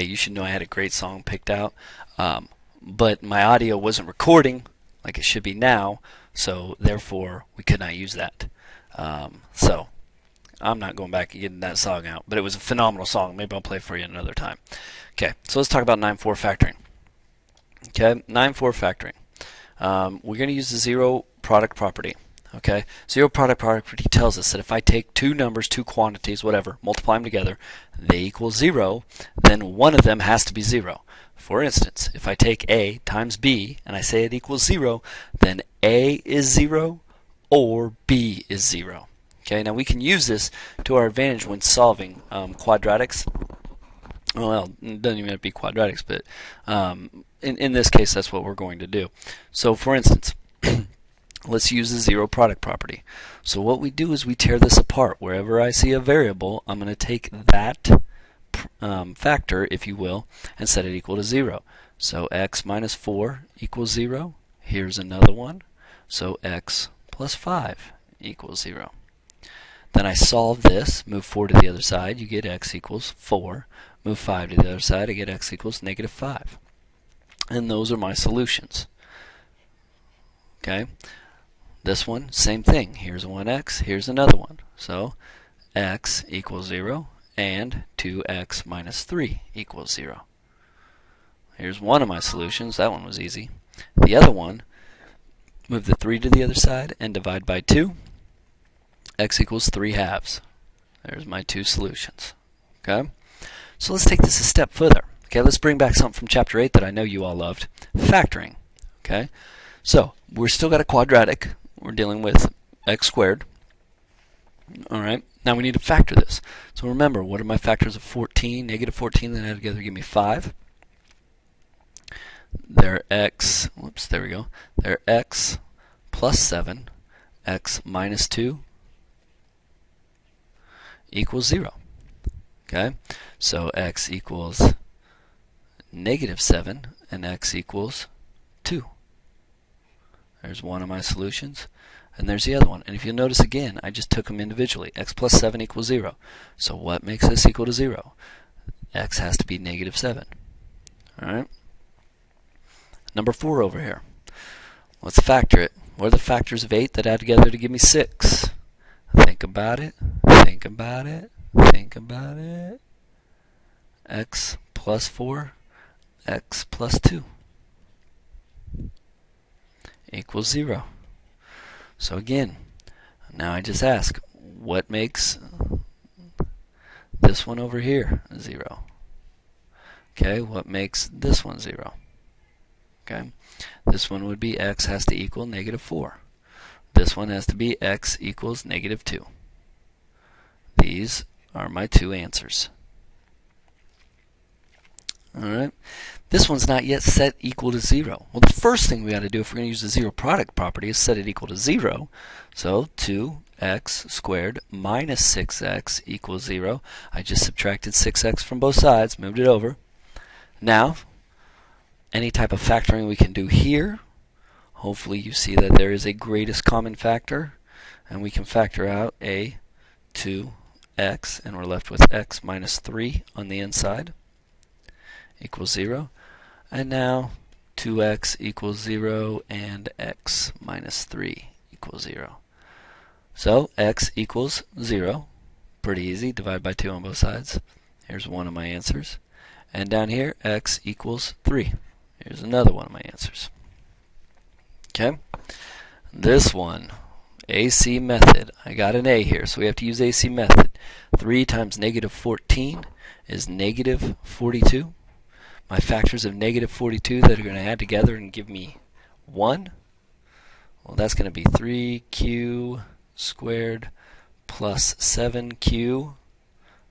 hey, you should know I had a great song picked out, but my audio wasn't recording like it should be now, so therefore we could not use that. So I'm not going back and getting that song out, but it was a phenomenal song. Maybe I'll play it for you another time. Okay, so let's talk about 9-4 factoring. Okay, 9-4 factoring. We're going to use the zero product property. Okay, zero product property tells us that if I take two numbers, two quantities, whatever, multiply them together, they equal 0, then one of them has to be 0. For instance, if I take A times B and I say it equals 0, then A is 0 or B is 0. Okay, now we can use this to our advantage when solving quadratics. Well, it doesn't even have to be quadratics, but in this case, that's what we're going to do. So, for instance, let's use the zero product property. So what we do is we tear this apart. Wherever I see a variable, I'm going to take that factor, if you will, and set it equal to 0. So x minus 4 equals 0. Here's another one. So x plus 5 equals 0. Then I solve this, move 4 to the other side, you get x equals 4. Move 5 to the other side, I get x equals negative 5. And those are my solutions. Okay. This one, same thing. Here's one x, here's another one. So x equals 0 and 2x minus 3 equals 0. Here's one of my solutions. That one was easy. The other one, move the 3 to the other side and divide by 2. X equals 3 halves. There's my two solutions. Okay? So let's take this a step further. Okay, let's bring back something from chapter 8 that I know you all loved. Factoring. Okay? So, we're still got a quadratic. We're dealing with x squared. Alright, now we need to factor this. So remember, what are my factors of 14? Negative 14, then add together give me 5. They're x, whoops, there we go. They're x plus 7, x minus 2 equals 0. Okay, so x equals negative 7 and x equals 2. There's one of my solutions, and there's the other one. And if you'll notice again, I just took them individually. X plus 7 equals 0. So what makes this equal to 0? X has to be negative 7. Alright? Number 4 over here. Let's factor it. What are the factors of 8 that add together to give me 6? Think about it. Think about it. Think about it. X plus 4, x plus 2 equals 0. So again, now I just ask, what makes this one over here 0? Okay, what makes this one 0? Okay, this one would be x has to equal negative 4. This one has to be x equals negative 2. These are my two answers. Alright, this one's not yet set equal to 0. Well, the first thing we got to do if we're going to use the zero product property is set it equal to 0. So 2x squared minus 6x equals 0. I just subtracted 6x from both sides, moved it over. Now, any type of factoring we can do here, hopefully you see that there is a greatest common factor, and we can factor out a 2x, and we're left with x minus 3 on the inside equals 0. And now 2x equals 0 and x minus 3 equals 0. So x equals 0. Pretty easy. Divide by 2 on both sides. Here's one of my answers. And down here, x equals 3. Here's another one of my answers. Okay? This one, AC method. I got an A here, so we have to use AC method. 3 times negative 14 is negative 42. My factors of negative 42 that are going to add together and give me 1. Well, that's going to be 3q squared plus 7q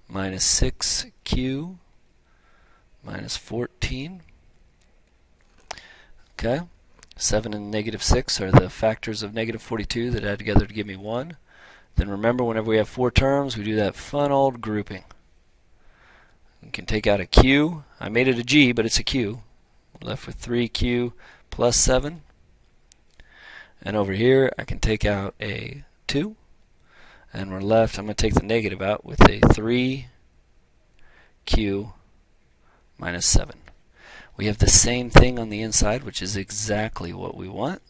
minus 6q minus 14. Okay, 7 and negative 6 are the factors of negative 42 that add together to give me 1. Then remember, whenever we have 4 terms, we do that fun old grouping. We can take out a q. I made it a g, but it's a q. We're left with 3q plus 7. And over here, I can take out a 2. And we're left, I'm going to take the negative out with a 3q minus 7. We have the same thing on the inside, which is exactly what we want.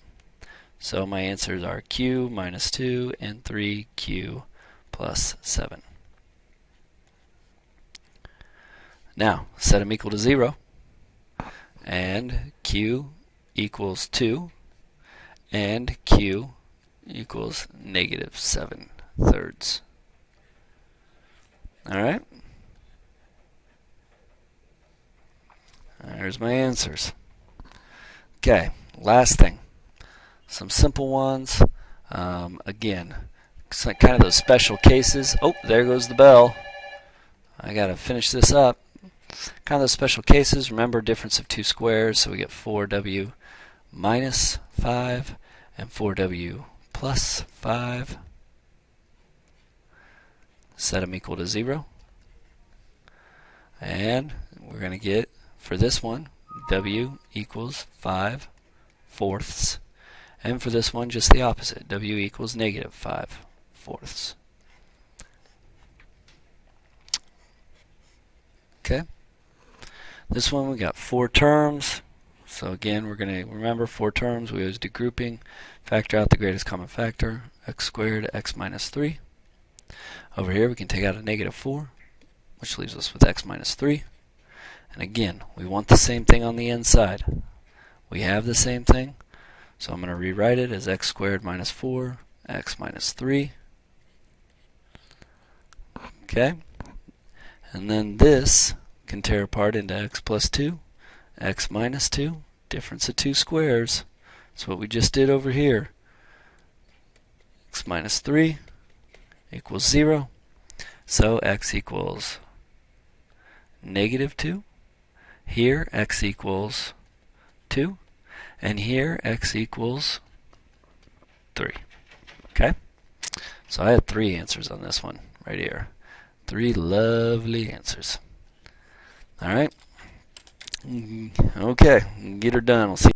So my answers are q minus 2 and 3q plus 7. Now, set them equal to 0, and q equals 2, and q equals negative 7/3. All right? There's my answers. Okay, last thing. Some simple ones. Again, kind of those special cases. Oh, there goes the bell. I got to finish this up. Kind of those special cases. Remember, difference of two squares. So we get 4w minus 5 and 4w plus 5. Set them equal to 0. And we're going to get, for this one, w equals 5/4. And for this one, just the opposite. W equals negative 5/4. Okay. This one we got 4 terms. So again, we're going to remember 4 terms. We always do grouping. Factor out the greatest common factor. X squared, x minus 3. Over here we can take out a negative 4, which leaves us with x minus 3. And again, we want the same thing on the inside. We have the same thing. So I'm going to rewrite it as x squared minus 4, x minus 3. Okay? And then this can tear apart into x plus 2, x minus 2, difference of two squares. That's what we just did over here. X minus 3 equals 0. So x equals negative 2. Here x equals 2. And here x equals 3. Okay? So I had 3 answers on this one right here. 3 lovely answers. Alright? Okay, get her done. We'll see.